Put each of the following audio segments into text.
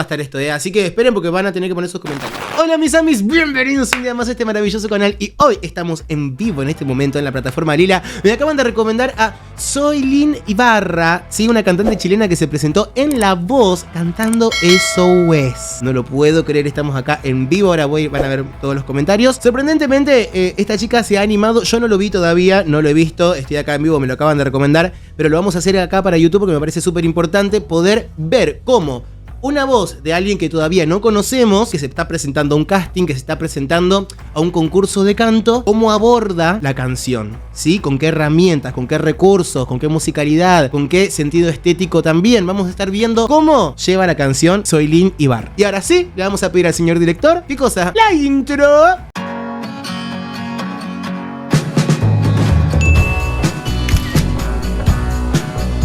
estar esto, así que esperen porque van a tener que poner sus comentarios. Hola mis amis, bienvenidos un día más a este maravilloso canal. Y hoy estamos en vivo en este momento en la plataforma Lila. Me acaban de recomendar a Zoilin Ibarra, ¿sí? Una cantante chilena que se presentó en La Voz cantando SOS. No lo puedo creer, estamos acá en vivo. Ahora van a ver todos los comentarios. Sorprendentemente, esta chica se ha animado. Yo no lo vi todavía, no lo he visto. Estoy acá en vivo, me lo acaban de recomendar. Pero lo vamos a hacer acá para YouTube porque me parece súper importante poder ver cómo una voz de alguien que todavía no conocemos, que se está presentando a un casting, que se está presentando a un concurso de canto, cómo aborda la canción, ¿sí? Con qué herramientas, con qué recursos, con qué musicalidad, con qué sentido estético también. Vamos a estar viendo cómo lleva la canción Zoilin Ibarra. Y ahora sí, le vamos a pedir al señor director, ¿qué cosa? ¡La intro!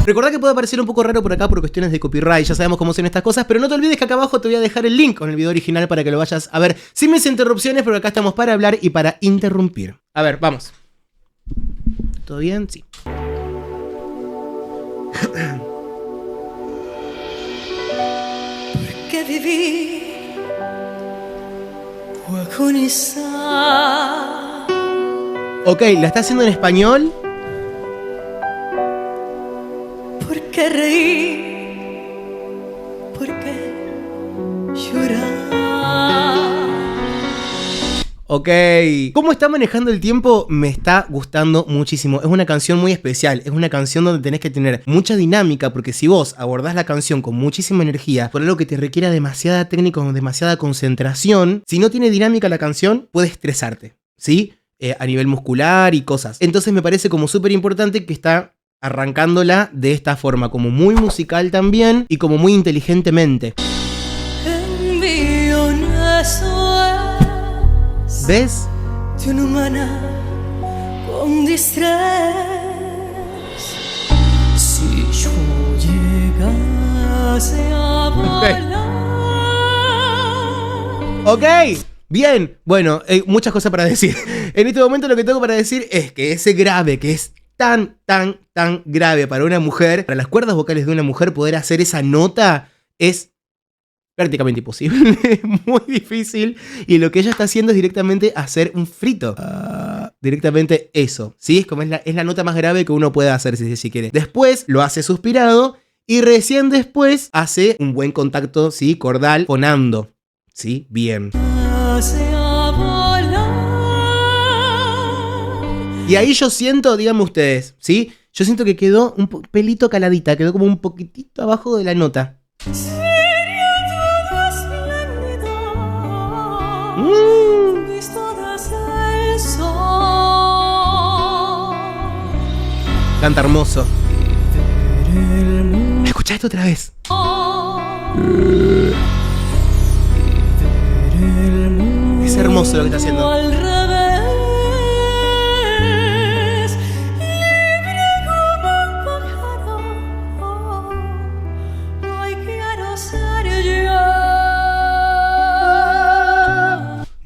Recordá que puede aparecer un poco raro por acá por cuestiones de copyright, ya sabemos cómo son estas cosas, pero no te olvides que acá abajo te voy a dejar el link con el video original para que lo vayas a ver sin mis interrupciones, pero acá estamos para hablar y para interrumpir. A ver, vamos. ¿Todo bien? Sí. Porque viví o agonizar. Ok, ¿la está haciendo en español? ¿Por qué reír? ¿Por qué llorar? Ok, cómo está manejando el tiempo me está gustando muchísimo. Es una canción muy especial, es una canción donde tenés que tener mucha dinámica, porque si vos abordás la canción con muchísima energía, por algo que te requiera demasiada técnica o demasiada concentración, si no tiene dinámica la canción, puede estresarte, ¿sí? A nivel muscular y cosas. Entonces me parece como súper importante que está arrancándola de esta forma, como muy musical también y como muy inteligentemente. ¿Ves? De una humana con distrés. Si yo llegase a volar. Ok, bien. Bueno, muchas cosas para decir. En este momento lo que tengo para decir es que ese grave, que es tan grave para una mujer, para las cuerdas vocales de una mujer, poder hacer esa nota es prácticamente imposible. Es muy difícil. Y lo que ella está haciendo es directamente hacer un frito. Directamente eso, ¿sí? Es como es la nota más grave que uno puede hacer si quiere. Después lo hace suspirado y recién después hace un buen contacto, ¿sí? Cordal, fonando, ¿sí? Bien. Y ahí yo siento, díganme ustedes, ¿sí? Yo siento que quedó un pelito caladita, quedó como un poquitito abajo de la nota. Canta hermoso. Escuchá esto otra vez. Es hermoso lo que está haciendo.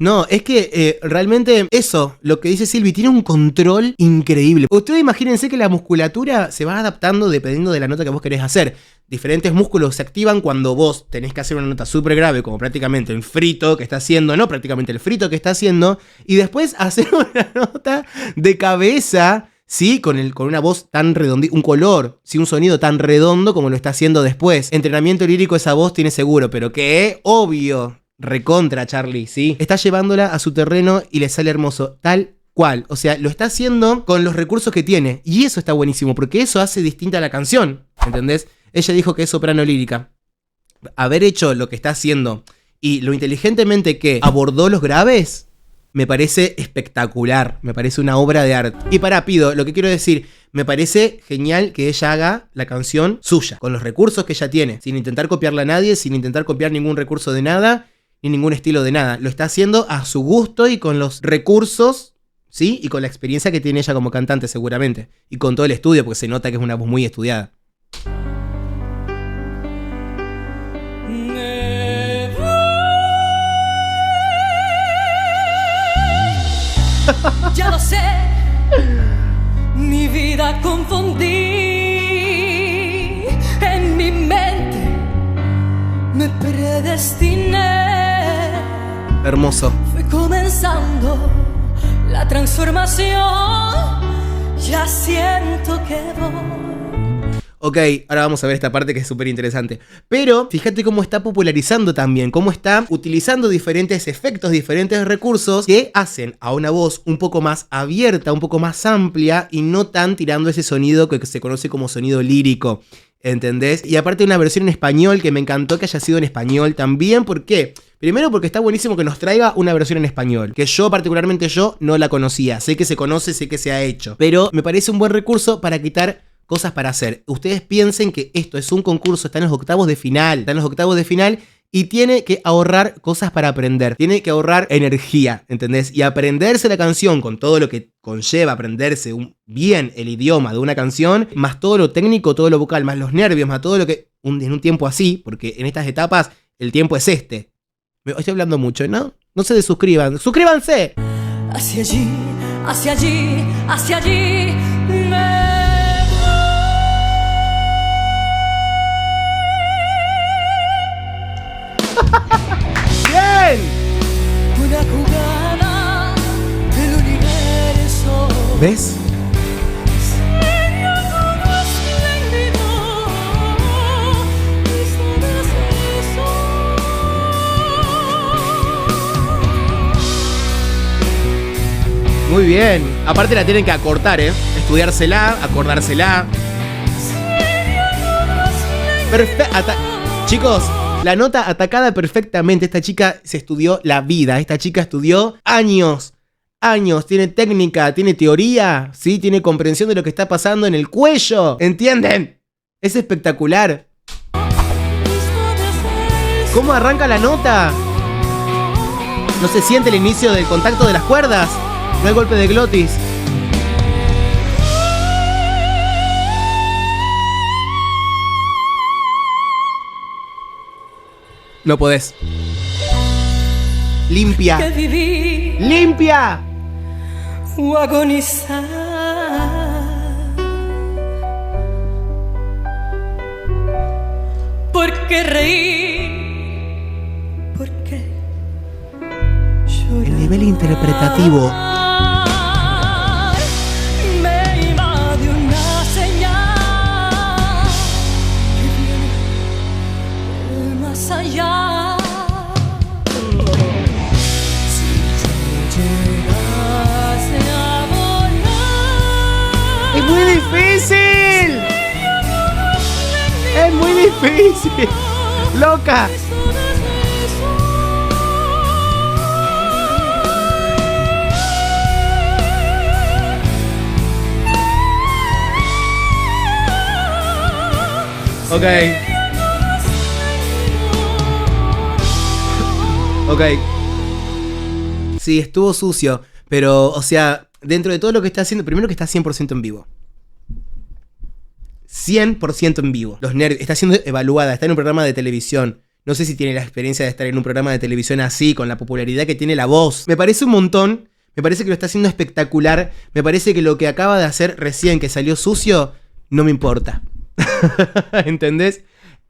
No, es que realmente eso, lo que dice Silvi, tiene un control increíble. Ustedes imagínense que la musculatura se va adaptando dependiendo de la nota que vos querés hacer. Diferentes músculos se activan cuando vos tenés que hacer una nota súper grave, como prácticamente el frito que está haciendo, no prácticamente el frito que está haciendo, y después hacer una nota de cabeza, ¿sí? Con una voz tan redondita, un color, ¿sí? Un sonido tan redondo como lo está haciendo después. Entrenamiento lírico esa voz tiene seguro, pero que obvio. Recontra Charlie, ¿sí? Está llevándola a su terreno y le sale hermoso, tal cual. O sea, lo está haciendo con los recursos que tiene. Y eso está buenísimo, porque eso hace distinta a la canción, ¿entendés? Ella dijo que es soprano lírica. Haber hecho lo que está haciendo y lo inteligentemente que abordó los graves, me parece espectacular. Me parece una obra de arte. Y Pido, lo que quiero decir, me parece genial que ella haga la canción suya, con los recursos que ella tiene, sin intentar copiarla a nadie, sin intentar copiar ningún recurso de nada, ni ningún estilo de nada. Lo está haciendo a su gusto y con los recursos, ¿sí? Y con la experiencia que tiene ella como cantante seguramente. Y con todo el estudio, porque se nota que es una voz muy estudiada. Ya lo sé, mi vida confundí. En mi mente me perdí. predestiné. Hermoso. Fue comenzando la transformación. Ya siento que voy. Ok, ahora vamos a ver esta parte que es súper interesante. Pero fíjate cómo está popularizando también, cómo está utilizando diferentes efectos, diferentes recursos que hacen a una voz un poco más abierta, un poco más amplia y no tan tirando ese sonido que se conoce como sonido lírico. ¿Entendés? Y aparte una versión en español que me encantó que haya sido en español también. ¿Por qué? Primero porque está buenísimo que nos traiga una versión en español, que yo particularmente no la conocía. Sé que se conoce, sé que se ha hecho, pero me parece un buen recurso para quitar cosas para hacer. Ustedes piensen que esto es un concurso, está en los octavos de final, y tiene que ahorrar cosas para aprender. Tiene que ahorrar energía, ¿entendés? Y aprenderse la canción con todo lo que conlleva aprenderse bien el idioma de una canción, más todo lo técnico, todo lo vocal, más los nervios, más todo lo que en un tiempo así, porque en estas etapas el tiempo es este. Me estoy hablando mucho, ¿no? No se desuscriban. ¡Suscríbanse! Hacia allí, hacia allí, hacia allí. ¡Bien! Una jugada del universo. ¿Ves? Sería todo espléndido. Y sabes eso. Muy bien. Aparte la tienen que acortar, ¿eh? Estudiársela, acordársela. Perfecto. Chicos, la nota atacada perfectamente. Esta chica se estudió la vida. Esta chica estudió años. Tiene técnica, tiene teoría, ¿sí? Tiene comprensión de lo que está pasando en el cuello. ¿Entienden? Es espectacular. ¿Cómo arranca la nota? No se siente el inicio del contacto de las cuerdas. No hay golpe de glotis. No podés. Limpia. Que vivir ¡Limpia! o agonizar. ¿Por qué reír? ¿Por qué llorar? El nivel interpretativo. Me invade una señal que viene del más allá. ¡Es muy difícil! ¡Es muy difícil! ¡Loca! Ok. Ok. Sí, estuvo sucio. Pero, o sea, dentro de todo lo que está haciendo, primero que está 100% en vivo. 100% en vivo. Los nervios. Está siendo evaluada, está en un programa de televisión. No sé si tiene la experiencia de estar en un programa de televisión así, con la popularidad que tiene la voz. Me parece un montón. Me parece que lo está haciendo espectacular. Me parece que lo que acaba de hacer recién, que salió sucio, no me importa. ¿Entendés?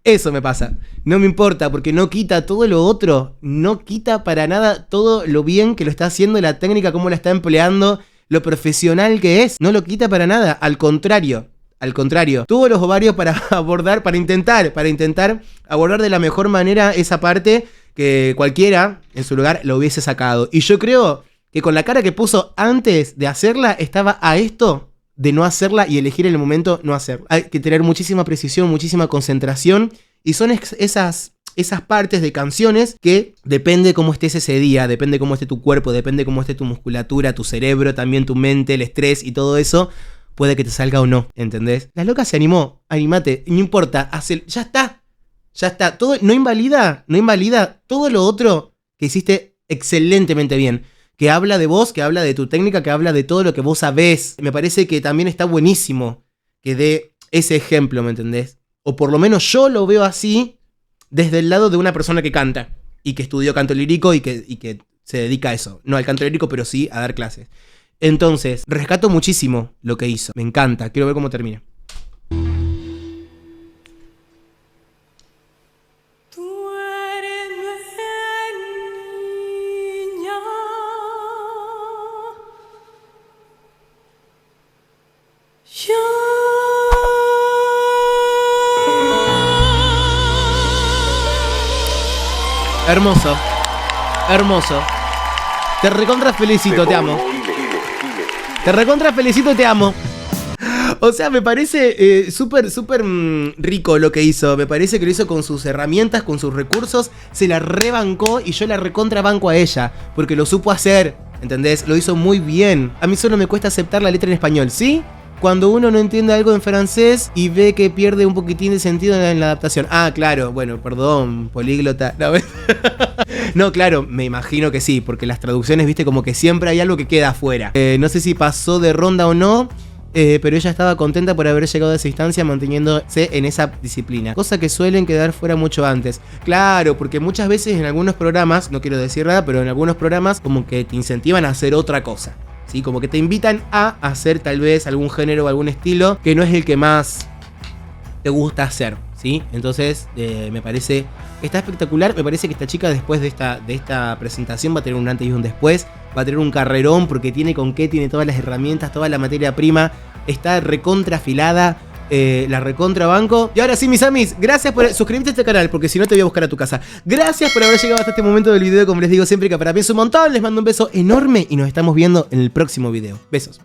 Eso me pasa. No me importa porque no quita todo lo otro. No quita para nada todo lo bien que lo está haciendo, la técnica, cómo la está empleando, lo profesional que es. No lo quita para nada. Al contrario. Al contrario. Tuvo los ovarios para abordar, para intentar abordar de la mejor manera esa parte que cualquiera en su lugar lo hubiese sacado. Y yo creo que con la cara que puso antes de hacerla, estaba a esto de no hacerla y elegir en el momento no hacerla. Hay que tener muchísima precisión, muchísima concentración. Y son esas partes de canciones que depende cómo estés ese día, depende cómo esté tu cuerpo, depende cómo esté tu musculatura, tu cerebro, también tu mente, el estrés y todo eso, puede que te salga o no, ¿entendés? La loca se animó, animate, no importa, ya está, todo no invalida todo lo otro que hiciste excelentemente bien. Que habla de vos, que habla de tu técnica, que habla de todo lo que vos sabés. Me parece que también está buenísimo que dé ese ejemplo, ¿me entendés? O por lo menos yo lo veo así desde el lado de una persona que canta y que estudió canto lírico y que se dedica a eso. No al canto lírico, pero sí a dar clases. Entonces, rescato muchísimo lo que hizo. Me encanta, quiero ver cómo termina. Tú eres Hermoso. Hermoso. Te recontra felicito, te amo. Te recontra felicito, te amo. O sea, me parece súper rico lo que hizo. Me parece que lo hizo con sus herramientas, con sus recursos. Se la rebancó y yo la recontra banco a ella. Porque lo supo hacer, ¿entendés? Lo hizo muy bien. A mí solo me cuesta aceptar la letra en español, ¿sí? Cuando uno no entiende algo en francés y ve que pierde un poquitín de sentido en la adaptación. Ah, claro, bueno, perdón, políglota. No, claro, me imagino que sí, porque las traducciones, viste, como que siempre hay algo que queda afuera. No sé si pasó de ronda o no, pero ella estaba contenta por haber llegado a esa instancia manteniéndose en esa disciplina. Cosa que suelen quedar fuera mucho antes. Claro, porque muchas veces en algunos programas, no quiero decir nada, pero en algunos programas como que te incentivan a hacer otra cosa. ¿Sí? Como que te invitan a hacer tal vez algún género o algún estilo que no es el que más te gusta hacer, ¿sí? Entonces me parece que está espectacular. Me parece que esta chica después de esta presentación va a tener un antes y un después. Va a tener un carrerón porque tiene con qué, tiene todas las herramientas, toda la materia prima. Está recontra afilada. La recontra banco. Y ahora sí, mis amis, gracias por suscribirte a este canal, porque si no te voy a buscar a tu casa. Gracias por haber llegado hasta este momento del video. Como les digo siempre, que para mí es un montón. Les mando un beso enorme y nos estamos viendo en el próximo video. Besos.